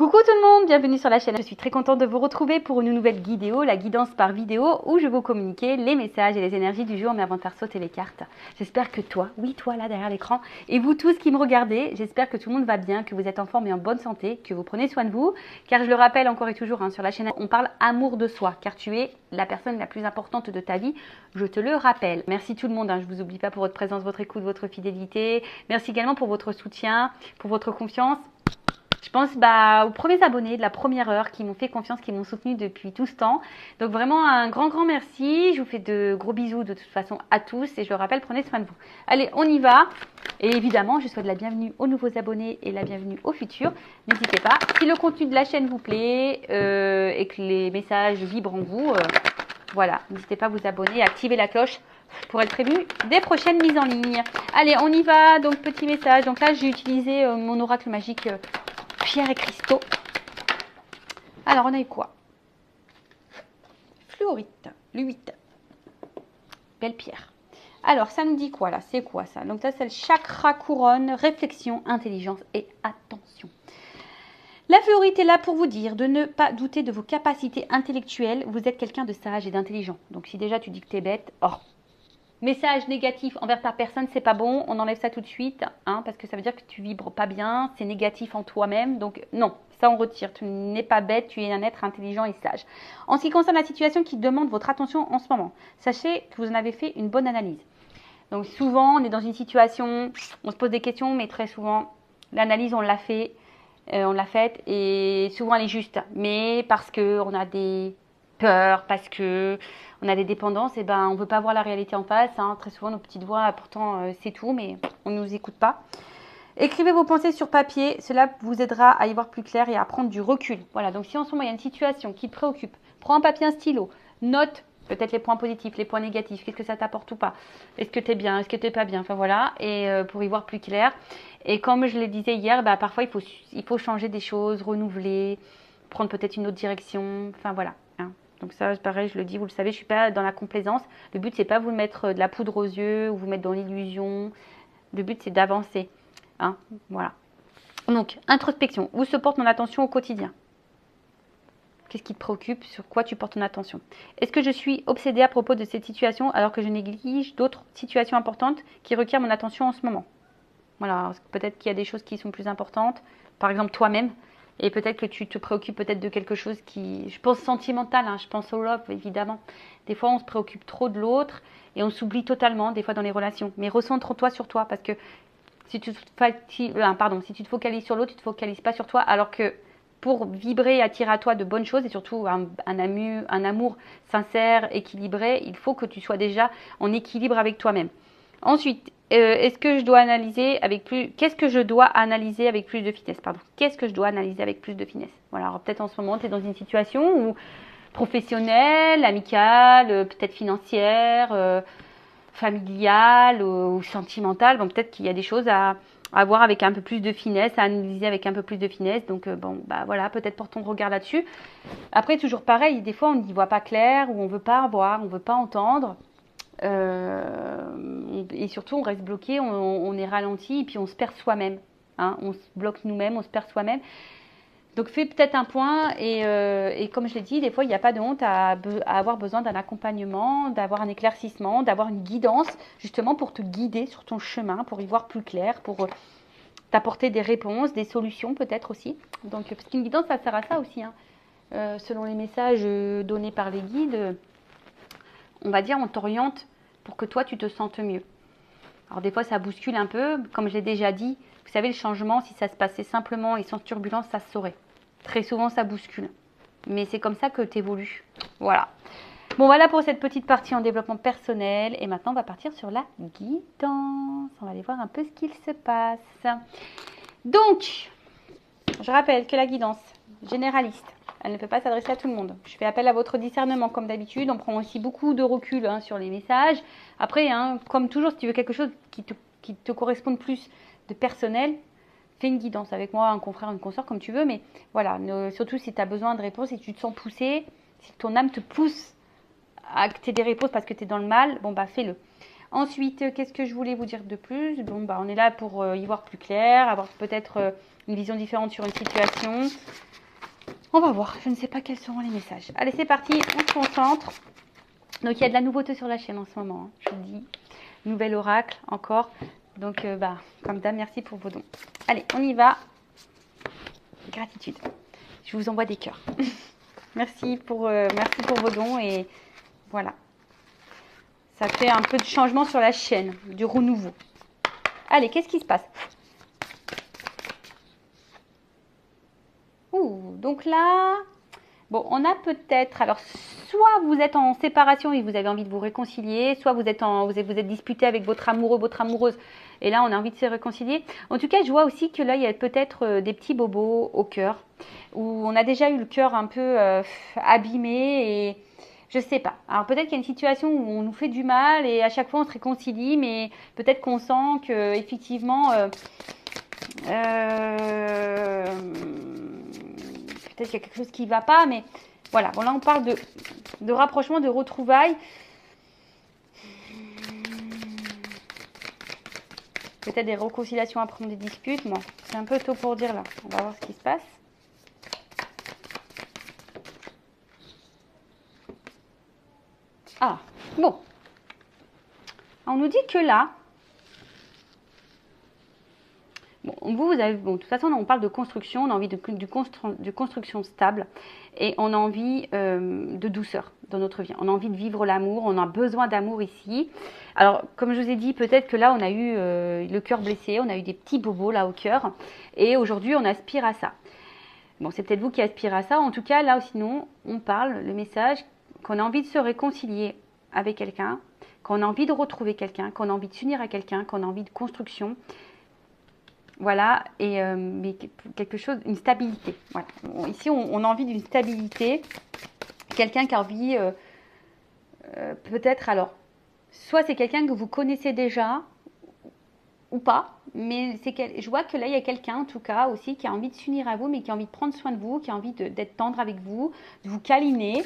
Coucou tout le monde, bienvenue sur la chaîne. Je suis très contente de vous retrouver pour une nouvelle vidéo, la guidance par vidéo, où je vais vous communiquer les messages et les énergies du jour, mais avant de faire sauter les cartes. J'espère que toi, oui toi là derrière l'écran, et vous tous qui me regardez, j'espère que tout le monde va bien, que vous êtes en forme et en bonne santé, que vous prenez soin de vous, car je le rappelle encore et toujours, sur la chaîne, on parle amour de soi, car tu es la personne la plus importante de ta vie, je te le rappelle. Merci tout le monde, je ne vous oublie pas pour votre présence, votre écoute, votre fidélité. Merci également pour votre soutien, pour votre confiance. Je pense aux premiers abonnés de la première heure qui m'ont fait confiance, qui m'ont soutenu depuis tout ce temps. Donc vraiment un grand merci. Je vous fais de gros bisous de toute façon à tous et je le rappelle, prenez soin de vous. Allez, on y va. Et évidemment, je souhaite la bienvenue aux nouveaux abonnés et la bienvenue aux futurs. N'hésitez pas. Si le contenu de la chaîne vous plaît et que les messages vibrent en vous, voilà, n'hésitez pas à vous abonner et à activer la cloche pour être prévenu des prochaines mises en ligne. Allez, on y va. Donc, petit message. Donc là, j'ai utilisé mon oracle magique pierre et cristaux. Alors, on a eu quoi? Fluorite, le 8. Belle pierre. Alors, ça nous dit quoi là? C'est quoi ça? Donc là, c'est le chakra couronne, réflexion, intelligence et attention. La fluorite est là pour vous dire de ne pas douter de vos capacités intellectuelles. Vous êtes quelqu'un de sage et d'intelligent. Donc, si déjà tu dis que tu es bête, message négatif envers ta personne, c'est pas bon, on enlève ça tout de suite, parce que ça veut dire que tu vibres pas bien, c'est négatif en toi-même, donc non, ça on retire, tu n'es pas bête, tu es un être intelligent et sage. En ce qui concerne la situation qui demande votre attention en ce moment, sachez que vous en avez fait une bonne analyse. Donc souvent, on est dans une situation, on se pose des questions, mais très souvent, l'analyse on l'a fait, on l'a faite, et souvent elle est juste, mais parce qu'on a des peurs, parce que on a des dépendances, et on ne veut pas voir la réalité en face. Très souvent, nos petites voix, pourtant, c'est tout, mais on ne nous écoute pas. Écrivez vos pensées sur papier. Cela vous aidera à y voir plus clair et à prendre du recul. Voilà, donc si en ce moment, il y a une situation qui te préoccupe, prends un papier, un stylo, note peut-être les points positifs, les points négatifs, qu'est-ce que ça t'apporte ou pas. Est-ce que tu es bien, est-ce que tu n'es pas bien. Enfin voilà, et pour y voir plus clair. Et comme je le disais hier, parfois, il faut changer des choses, renouveler, prendre peut-être une autre direction. Enfin voilà. Donc ça, pareil, je le dis, vous le savez, je ne suis pas dans la complaisance. Le but, c'est pas vous mettre de la poudre aux yeux ou vous mettre dans l'illusion. Le but, c'est d'avancer. Voilà. Donc, introspection. Où se porte mon attention au quotidien? Qu'est-ce qui te préoccupe? Sur quoi tu portes ton attention? Est-ce que je suis obsédée à propos de cette situation alors que je néglige d'autres situations importantes qui requièrent mon attention en ce moment? Voilà, peut-être qu'il y a des choses qui sont plus importantes. Par exemple, toi-même. Et peut-être que tu te préoccupes peut-être de quelque chose qui, je pense, sentimental, je pense au love, évidemment. Des fois, on se préoccupe trop de l'autre et on s'oublie totalement, des fois, dans les relations. Mais recentre-toi sur toi, parce que si tu te focalises sur l'autre, tu ne te focalises pas sur toi, alors que pour vibrer et attirer à toi de bonnes choses, et surtout un amour sincère, équilibré, il faut que tu sois déjà en équilibre avec toi-même. Ensuite, qu'est-ce que je dois analyser avec plus de finesse? Qu'est-ce que je dois analyser avec plus de finesse? Voilà, alors peut-être en ce moment, tu es dans une situation où professionnelle, amicale, peut-être financière, familiale ou sentimentale. Bon, peut-être qu'il y a des choses à voir avec un peu plus de finesse, à analyser avec un peu plus de finesse. Donc, voilà, peut-être porte ton regard là-dessus. Après, toujours pareil, des fois, on n'y voit pas clair ou on ne veut pas voir, on ne veut pas entendre. Et surtout on reste bloqué, on est ralenti et puis on se perd soi-même, on se bloque nous-mêmes, on se perd soi-même. Donc fais peut-être un point et comme je l'ai dit, des fois il n'y a pas de honte à avoir besoin d'un accompagnement, d'avoir un éclaircissement, d'avoir une guidance justement pour te guider sur ton chemin, pour y voir plus clair, pour t'apporter des réponses, des solutions peut-être aussi. Donc parce qu'une guidance ça sert à ça aussi, selon les messages donnés par les guides. On va dire, on t'oriente pour que toi, tu te sentes mieux. Alors, des fois, ça bouscule un peu. Comme je l'ai déjà dit, vous savez, le changement, si ça se passait simplement et sans turbulence, ça se saurait. Très souvent, ça bouscule. Mais c'est comme ça que tu évolues. Voilà. Bon, voilà pour cette petite partie en développement personnel. Et maintenant, on va partir sur la guidance. On va aller voir un peu ce qu'il se passe. Donc, je rappelle que la guidance généraliste, elle ne peut pas s'adresser à tout le monde. Je fais appel à votre discernement comme d'habitude. On prend aussi beaucoup de recul sur les messages. Après, comme toujours, si tu veux quelque chose qui te corresponde plus de personnel, fais une guidance avec moi, un confrère, une consoeur, comme tu veux. Mais voilà, surtout si tu as besoin de réponses, si tu te sens poussé, si ton âme te pousse à que tu aies des réponses parce que tu es dans le mal, fais-le. Ensuite, qu'est-ce que je voulais vous dire de plus? Bon, bah, on est là pour y voir plus clair, avoir peut-être une vision différente sur une situation. On va voir, je ne sais pas quels seront les messages. Allez, c'est parti, on se concentre. Donc, il y a de la nouveauté sur la chaîne en ce moment, hein, je vous dis. Nouvel oracle, encore. Donc, comme d'hab, merci pour vos dons. Allez, on y va. Gratitude. Je vous envoie des cœurs. merci pour vos dons et voilà. Ça fait un peu de changement sur la chaîne, du renouveau. Allez, qu'est-ce qui se passe? Ouh, donc là, bon, on a peut-être, alors, soit vous êtes en séparation et vous avez envie de vous réconcilier, soit vous êtes disputé avec votre amoureux, votre amoureuse, et là, on a envie de se réconcilier. En tout cas, je vois aussi que là, il y a peut-être des petits bobos au cœur, où on a déjà eu le cœur un peu abîmé et je sais pas. Alors peut-être qu'il y a une situation où on nous fait du mal et à chaque fois on se réconcilie, mais peut-être qu'on sent que effectivement peut-être qu'il y a quelque chose qui ne va pas, mais voilà. Bon là on parle de rapprochement, de retrouvailles. Peut-être des réconciliations après des disputes. Bon, c'est un peu tôt pour dire là. On va voir ce qui se passe. Ah, bon. On nous dit que là, bon, vous avez, bon, de toute façon, on parle de construction, on a envie de construction stable et on a envie de douceur dans notre vie. On a envie de vivre l'amour, on a besoin d'amour ici. Alors, comme je vous ai dit, peut-être que là, on a eu le cœur blessé, on a eu des petits bobos là au cœur et aujourd'hui, on aspire à ça. Bon, c'est peut-être vous qui aspirez à ça. En tout cas, là, sinon, on parle, le message, qu'on a envie de se réconcilier avec quelqu'un, qu'on a envie de retrouver quelqu'un, qu'on a envie de s'unir à quelqu'un, qu'on a envie de construction. Voilà, et mais quelque chose, une stabilité. Voilà. Ici, on a envie d'une stabilité. Quelqu'un qui a envie, peut-être, alors, soit c'est quelqu'un que vous connaissez déjà, ou pas, mais je vois que là, il y a quelqu'un, en tout cas, aussi, qui a envie de s'unir à vous, mais qui a envie de prendre soin de vous, qui a envie d'être tendre avec vous, de vous câliner,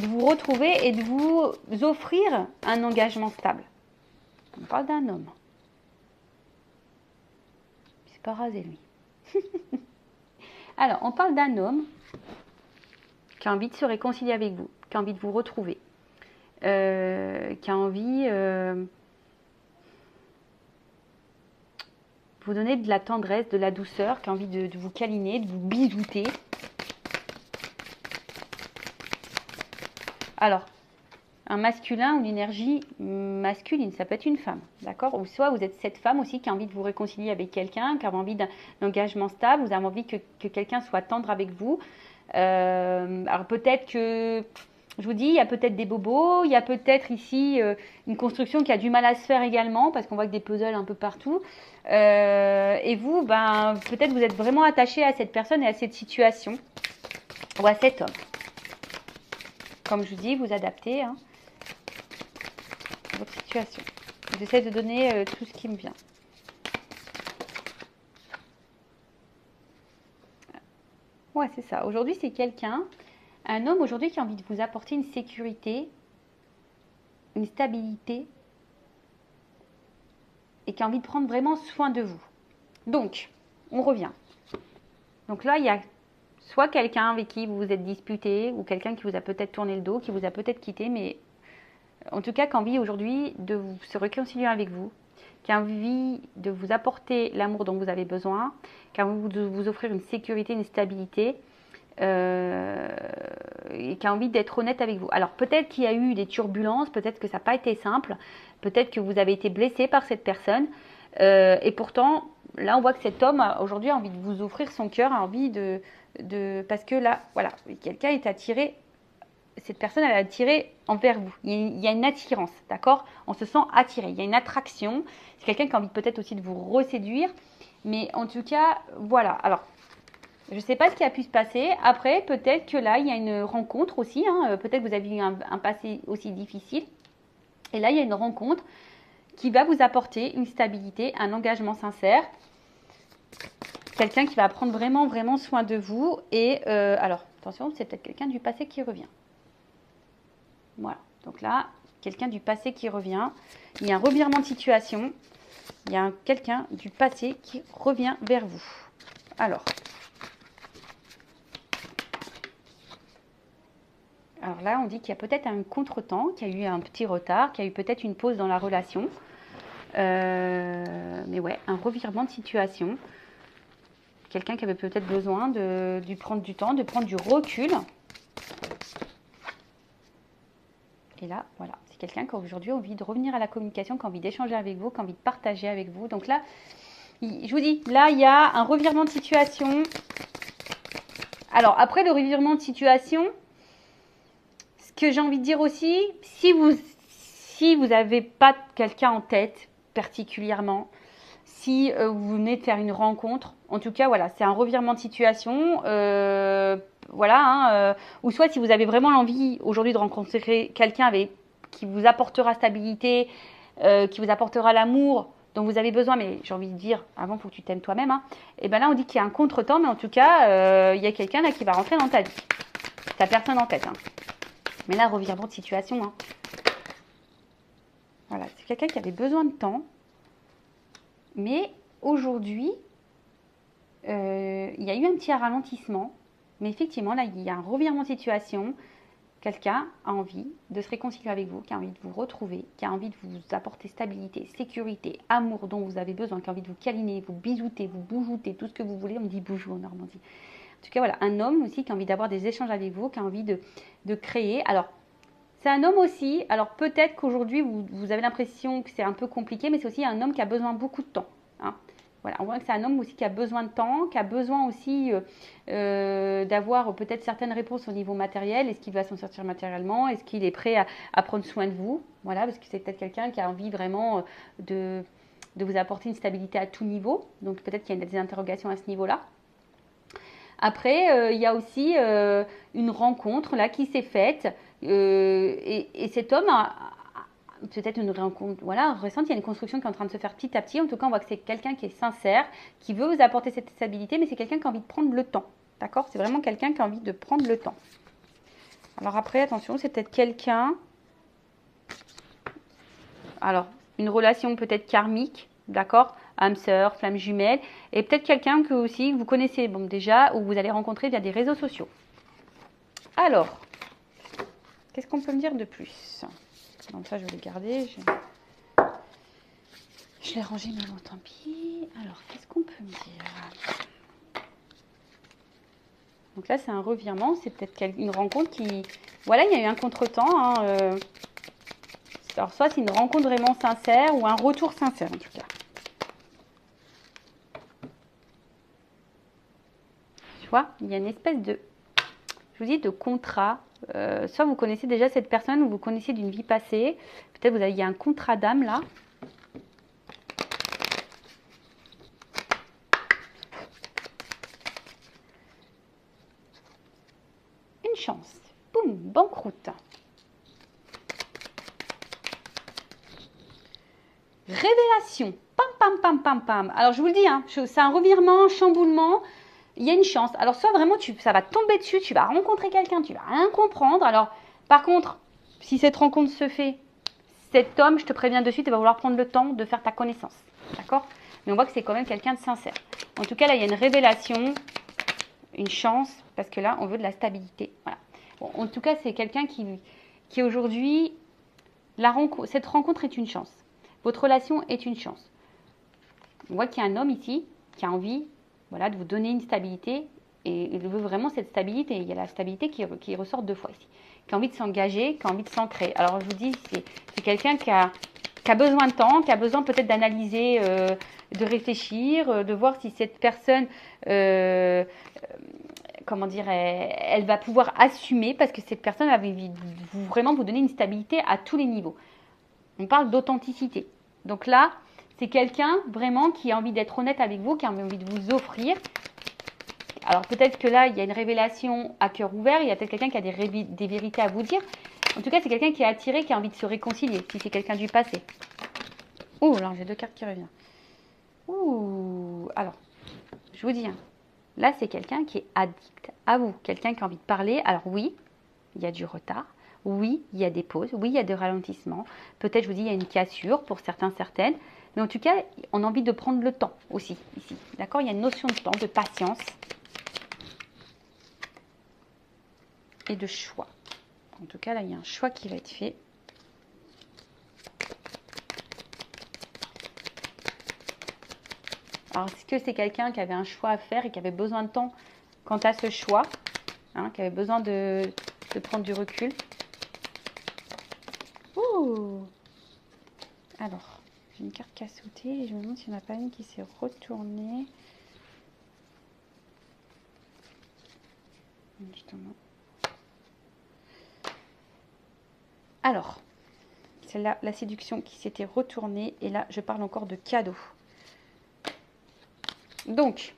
de vous retrouver et de vous offrir un engagement stable. On parle d'un homme. C'est pas rasé, lui. Alors, on parle d'un homme qui a envie de se réconcilier avec vous, qui a envie de vous retrouver, qui a envie de vous donner de la tendresse, de la douceur, qui a envie de vous câliner, de vous bisouter. Alors, un masculin ou une énergie masculine, ça peut être une femme, d'accord? Ou soit vous êtes cette femme aussi qui a envie de vous réconcilier avec quelqu'un, qui a envie d'un engagement stable, vous avez envie que quelqu'un soit tendre avec vous. Alors peut-être que, je vous dis, il y a peut-être des bobos, il y a peut-être ici une construction qui a du mal à se faire également, parce qu'on voit que des puzzles un peu partout. Et vous, ben, peut-être vous êtes vraiment attaché à cette personne et à cette situation, ou à cet homme. Comme je vous dis, vous adaptez à votre situation. J'essaie de donner tout ce qui me vient. Ouais, c'est ça. Aujourd'hui, c'est quelqu'un, un homme aujourd'hui qui a envie de vous apporter une sécurité, une stabilité et qui a envie de prendre vraiment soin de vous. Donc, on revient. Donc là, il y a soit quelqu'un avec qui vous vous êtes disputé ou quelqu'un qui vous a peut-être tourné le dos, qui vous a peut-être quitté, mais en tout cas, qui a envie aujourd'hui de se réconcilier avec vous, qui a envie de vous apporter l'amour dont vous avez besoin, qui a envie de vous offrir une sécurité, une stabilité, et qui a envie d'être honnête avec vous. Alors peut-être qu'il y a eu des turbulences, peut-être que ça n'a pas été simple, peut-être que vous avez été blessé par cette personne, et pourtant, là on voit que cet homme aujourd'hui a envie de vous offrir son cœur, a envie parce que là, voilà, quelqu'un est attiré. Cette personne, elle est attirée envers vous. Il y a une attirance, d'accord? On se sent attiré, il y a une attraction. C'est quelqu'un qui a envie peut-être aussi de vous reséduire. Mais en tout cas, voilà. Alors, je ne sais pas ce qui a pu se passer. Après, peut-être que là, il y a une rencontre aussi. Peut-être que vous avez eu un passé aussi difficile. Et là, il y a une rencontre qui va vous apporter une stabilité, un engagement sincère. Quelqu'un qui va prendre vraiment, vraiment soin de vous. Et alors, attention, c'est peut-être quelqu'un du passé qui revient. Voilà, donc là, quelqu'un du passé qui revient. Il y a un revirement de situation. Il y a quelqu'un du passé qui revient vers vous. Alors là, on dit qu'il y a peut-être un contretemps, qu'il y a eu un petit retard, qu'il y a eu peut-être une pause dans la relation. Mais ouais, un revirement de situation. Quelqu'un qui avait peut-être besoin de prendre du temps, de prendre du recul. Et là, voilà, c'est quelqu'un qui a aujourd'hui envie de revenir à la communication, qui a envie d'échanger avec vous, qui a envie de partager avec vous. Donc là, je vous dis, là, il y a un revirement de situation. Alors, après le revirement de situation, ce que j'ai envie de dire aussi, si vous n'avez pas quelqu'un en tête particulièrement, si vous venez de faire une rencontre, en tout cas, voilà, c'est un revirement de situation. Ou soit si vous avez vraiment l'envie aujourd'hui de rencontrer quelqu'un qui vous apportera stabilité, qui vous apportera l'amour dont vous avez besoin, mais j'ai envie de dire, avant, il faut que tu t'aimes toi-même. Et bien là, on dit qu'il y a un contretemps, mais en tout cas, il y a quelqu'un là qui va rentrer dans ta vie. T'as personne en tête. Mais là, revirement de situation. Voilà, c'est quelqu'un qui avait besoin de temps. Mais aujourd'hui, il y a eu un petit ralentissement. Mais effectivement, là, il y a un revirement de situation. Quelqu'un a envie de se réconcilier avec vous, qui a envie de vous retrouver, qui a envie de vous apporter stabilité, sécurité, amour dont vous avez besoin, qui a envie de vous câliner, vous bisouter, vous boujoutez, tout ce que vous voulez. On dit boujou en Normandie. En tout cas, voilà, un homme aussi qui a envie d'avoir des échanges avec vous, qui a envie de créer. Alors, c'est un homme aussi, alors peut-être qu'aujourd'hui, vous avez l'impression que c'est un peu compliqué, mais c'est aussi un homme qui a besoin beaucoup de temps. Voilà, on voit que c'est un homme aussi qui a besoin de temps, qui a besoin aussi d'avoir peut-être certaines réponses au niveau matériel. Est-ce qu'il va s'en sortir matériellement? Est-ce qu'il est prêt à prendre soin de vous? Voilà, parce que c'est peut-être quelqu'un qui a envie vraiment de vous apporter une stabilité à tout niveau. Donc peut-être qu'il y a des interrogations à ce niveau-là. Après, il y a aussi une rencontre là qui s'est faite et cet homme a peut-être une rencontre récente, il y a une construction qui est en train de se faire petit à petit. En tout cas, on voit que c'est quelqu'un qui est sincère, qui veut vous apporter cette stabilité, mais c'est quelqu'un qui a envie de prendre le temps. D'accord? C'est vraiment quelqu'un qui a envie de prendre le temps. Alors après, attention, c'est peut-être quelqu'un... Alors, une relation peut-être karmique, d'accord? Âme sœur, flamme jumelle, et peut-être quelqu'un que aussi vous connaissez déjà, ou vous allez rencontrer via des réseaux sociaux. Alors, qu'est-ce qu'on peut me dire de plus? Donc ça, je vais le garder. Je l'ai rangé, mais bon, tant pis. Alors, qu'est-ce qu'on peut me dire? Donc là, c'est un revirement. C'est peut-être une rencontre qui... Voilà, il y a eu un contretemps. Alors, soit c'est une rencontre vraiment sincère ou un retour sincère, en tout cas. Tu vois, il y a une espèce de... Je vous dis, de contrat. Soit vous connaissez déjà cette personne ou vous connaissez d'une vie passée. Peut-être il y a un contrat d'âme là. Une chance. Boum, banqueroute. Révélation. Pam, pam, pam, pam, pam. Alors je vous le dis, c'est un revirement, chamboulement. Il y a une chance. Alors, soit vraiment, ça va tomber dessus, tu vas rencontrer quelqu'un, tu vas rien comprendre. Alors, par contre, si cette rencontre se fait, cet homme, je te préviens de suite, il va vouloir prendre le temps de faire ta connaissance. D'accord? Mais on voit que c'est quand même quelqu'un de sincère. En tout cas, là, il y a une révélation, une chance, parce que là, on veut de la stabilité. Voilà. Bon, en tout cas, c'est quelqu'un qui aujourd'hui, cette rencontre est une chance. Votre relation est une chance. On voit qu'il y a un homme ici qui a envie... Voilà, de vous donner une stabilité, et il veut vraiment cette stabilité. Il y a la stabilité qui ressort deux fois ici, qui a envie de s'engager, qui a envie de s'ancrer. Alors je vous dis, c'est quelqu'un qui a besoin de temps, qui a besoin peut-être d'analyser, de réfléchir, de voir si cette personne, comment dire, elle va pouvoir assumer, parce que cette personne va vraiment vous donner une stabilité à tous les niveaux. On parle d'authenticité. Donc là, c'est quelqu'un vraiment qui a envie d'être honnête avec vous, qui a envie de vous offrir. Alors peut-être que là, il y a une révélation à cœur ouvert, il y a peut-être quelqu'un qui a des vérités à vous dire. En tout cas, c'est quelqu'un qui est attiré, qui a envie de se réconcilier, si c'est quelqu'un du passé. Oh, alors j'ai deux cartes qui reviennent. Ouh, alors, je vous dis, là c'est quelqu'un qui est addict à vous, quelqu'un qui a envie de parler. Alors oui, il y a du retard. Oui, il y a des pauses, oui, il y a des ralentissements. Peut-être, je vous dis, il y a une cassure pour certains, certaines. Mais en tout cas, on a envie de prendre le temps aussi, ici. D'accord? Il y a une notion de temps, de patience et de choix. En tout cas, là, il y a un choix qui va être fait. Alors, est-ce que c'est quelqu'un qui avait un choix à faire et qui avait besoin de temps quant à ce choix, hein, qui avait besoin de prendre du recul? Ouh! Alors, j'ai une carte qui a sauté et je me demande s'il n'y en a pas une qui s'est retournée. Justement. Alors, c'est là la séduction qui s'était retournée et là, je parle encore de cadeau. Donc,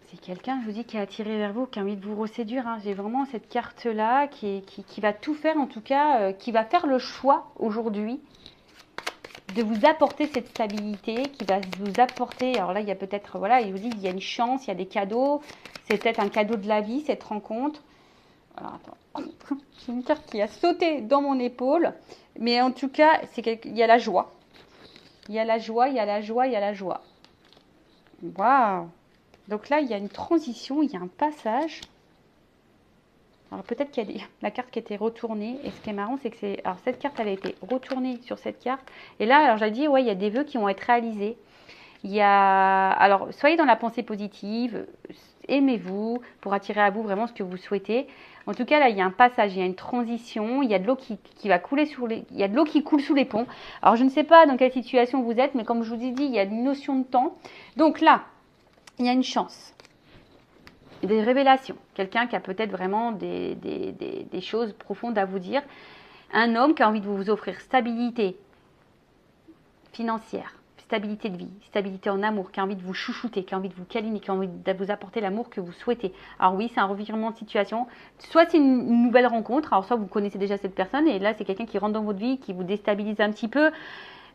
c'est quelqu'un, je vous dis, qui est attiré vers vous, qui a envie de vous reséduire. Hein. J'ai vraiment cette carte-là qui va tout faire, en tout cas, qui va faire le choix aujourd'hui de vous apporter cette stabilité, qui va vous apporter, alors là, il y a peut-être, voilà, il vous dit, il y a une chance, il y a des cadeaux, c'est peut-être un cadeau de la vie, cette rencontre. Alors, attends, j'ai une carte qui a sauté dans mon épaule, mais en tout cas, il y a la joie. Il y a la joie, il y a la joie, il y a la joie. Waouh! Donc là, il y a une transition, il y a un passage. Alors peut-être qu'il y a la carte qui a été retournée. Et ce qui est marrant, c'est que alors cette carte, elle a été retournée sur cette carte. Et là, alors j'ai dit, ouais, il y a des vœux qui vont être réalisés. Il y a, alors soyez dans la pensée positive, aimez-vous pour attirer à vous vraiment ce que vous souhaitez. En tout cas, là, il y a un passage, il y a une transition, il y a de l'eau qui va couler il y a de l'eau qui coule sous les ponts. Alors je ne sais pas dans quelle situation vous êtes, mais comme je vous ai dit, il y a une notion de temps. Donc là, il y a une chance. Des révélations, quelqu'un qui a peut-être vraiment des choses profondes à vous dire, un homme qui a envie de vous offrir stabilité financière, stabilité de vie, stabilité en amour, qui a envie de vous chouchouter, qui a envie de vous câliner, qui a envie de vous apporter l'amour que vous souhaitez. Alors oui, c'est un revirement de situation, soit c'est une nouvelle rencontre, alors soit vous connaissez déjà cette personne et là c'est quelqu'un qui rentre dans votre vie, qui vous déstabilise un petit peu,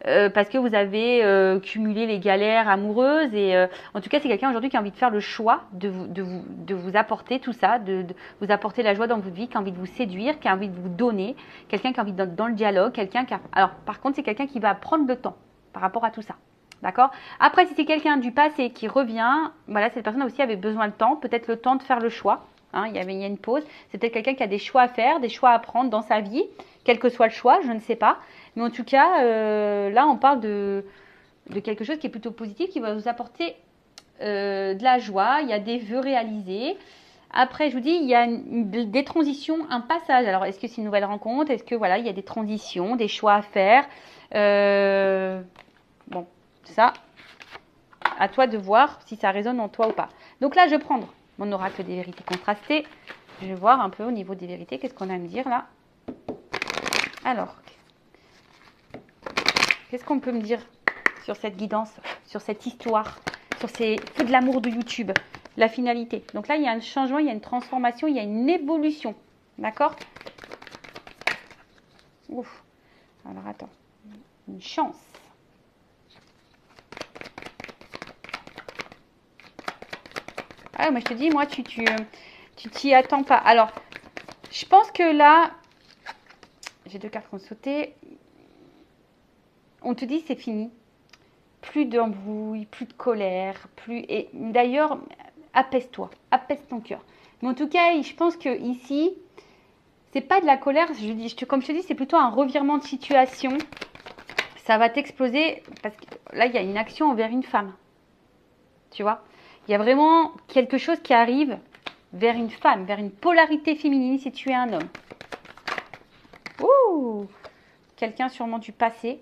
parce que vous avez cumulé les galères amoureuses et en tout cas c'est quelqu'un aujourd'hui qui a envie de faire le choix de vous apporter tout ça, de vous apporter la joie dans votre vie, qui a envie de vous séduire, qui a envie de vous donner, quelqu'un qui a envie d'être dans le dialogue, quelqu'un qui a... Alors par contre c'est quelqu'un qui va prendre le temps par rapport à tout ça. D'accord? Après, si c'est quelqu'un du passé qui revient, voilà, cette personne aussi avait besoin de temps, peut-être le temps de faire le choix. Hein, il y a une pause. C'est peut-être quelqu'un qui a des choix à faire, des choix à prendre dans sa vie, quel que soit le choix, je ne sais pas. Mais en tout cas, là, on parle de quelque chose qui est plutôt positif, qui va vous apporter de la joie. Il y a des vœux réalisés. Après, je vous dis, il y a des transitions, un passage. Alors, est-ce que c'est une nouvelle rencontre? Est-ce que, voilà, il y a des transitions, des choix à faire? Bon, ça, à toi de voir si ça résonne en toi ou pas. Donc là, je vais prendre mon oracle des vérités contrastées. Je vais voir un peu au niveau des vérités, qu'est-ce qu'on a à me dire là. Alors, qu'est-ce qu'on peut me dire sur cette guidance, sur cette histoire, sur ces feux de l'amour de YouTube, la finalité. Donc là, il y a un changement, il y a une transformation, il y a une évolution. D'accord? Ouf. Alors, attends. Une chance. Ah, mais je te dis, moi, tu t'y attends pas. Alors, je pense que là, j'ai deux cartes qui ont sauté. On te dit, c'est fini. Plus d'embrouille, plus de colère, plus... Et d'ailleurs, apaise-toi, apaise ton cœur. Mais en tout cas, je pense que ici, c'est pas de la colère. Comme je te dis, c'est plutôt un revirement de situation. Ça va t'exploser parce que là, il y a une action envers une femme. Tu vois? Il y a vraiment quelque chose qui arrive vers une femme, vers une polarité féminine si tu es un homme. Ouh! Quelqu'un sûrement du passé.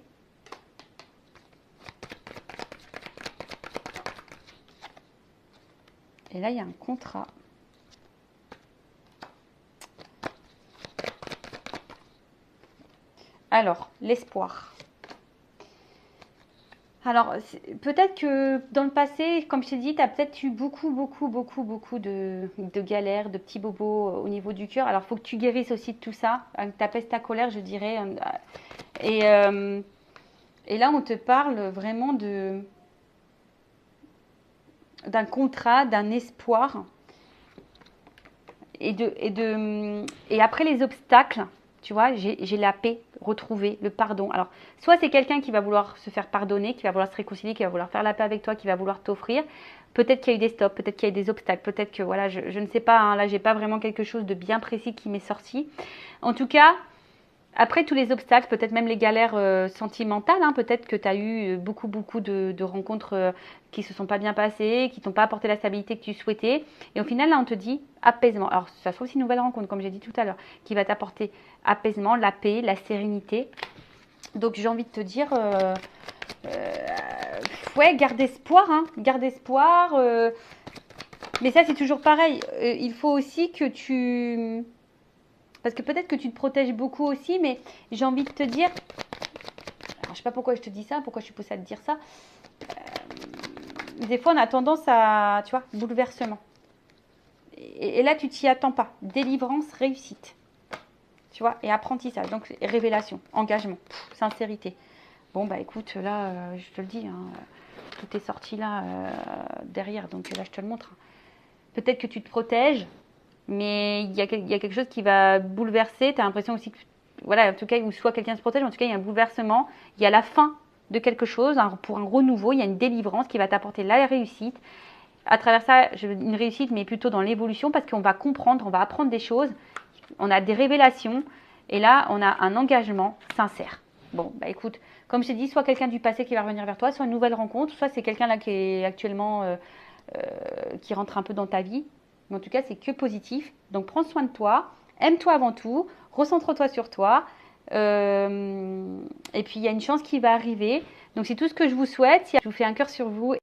Et là, il y a un contrat. Alors, l'espoir. Alors, peut-être que dans le passé, comme je t'ai dit, tu as peut-être eu beaucoup de galères, de petits bobos au niveau du cœur. Alors, il faut que tu guérisses aussi de tout ça, que tu apaises ta colère, je dirais. Et là, on te parle vraiment d'un contrat, d'un espoir. Et après les obstacles, tu vois, j'ai la paix retrouvée, le pardon. Alors, soit c'est quelqu'un qui va vouloir se faire pardonner, qui va vouloir se réconcilier, qui va vouloir faire la paix avec toi, qui va vouloir t'offrir. Peut-être qu'il y a eu des stops, peut-être qu'il y a eu des obstacles, peut-être que, voilà, je ne sais pas, hein, là, j'ai pas vraiment quelque chose de bien précis qui m'est sorti. En tout cas, après tous les obstacles, peut-être même les galères sentimentales, hein, peut-être que tu as eu beaucoup de rencontres qui se sont pas bien passées, qui t'ont pas apporté la stabilité que tu souhaitais. Et au final, là, on te dit apaisement. Alors, ça sera aussi une nouvelle rencontre, comme j'ai dit tout à l'heure, qui va t'apporter apaisement, la paix, la sérénité. Donc, j'ai envie de te dire, ouais, garde espoir, hein, garde espoir. Mais ça, c'est toujours pareil. Il faut aussi que tu... Parce que peut-être que tu te protèges beaucoup aussi, mais j'ai envie de te dire, alors, je ne sais pas pourquoi je te dis ça, pourquoi je suis poussée à te dire ça. Des fois, on a tendance à, tu vois, bouleversement. Et là, tu t'y attends pas. Délivrance, réussite. Tu vois, et apprentissage. Donc, révélation, engagement, sincérité. Bon, bah écoute, là, je te le dis, hein, tout est sorti là, derrière. Donc là, je te le montre. Peut-être que tu te protèges. Mais il y a quelque chose qui va bouleverser. Tu as l'impression aussi que, voilà, en tout cas, ou soit quelqu'un se protège, en tout cas, il y a un bouleversement. Il y a la fin de quelque chose pour un renouveau. Il y a une délivrance qui va t'apporter la réussite. À travers ça, une réussite, mais plutôt dans l'évolution, parce qu'on va comprendre, on va apprendre des choses. On a des révélations. Et là, on a un engagement sincère. Bon, bah écoute, comme je t'ai dit, soit quelqu'un du passé qui va revenir vers toi, soit une nouvelle rencontre, soit c'est quelqu'un là qui est actuellement, qui rentre un peu dans ta vie. Mais en tout cas, c'est que positif. Donc, prends soin de toi. Aime-toi avant tout. Recentre-toi sur toi. Et puis, il y a une chance qui va arriver. Donc, c'est tout ce que je vous souhaite. Je vous fais un cœur sur vous.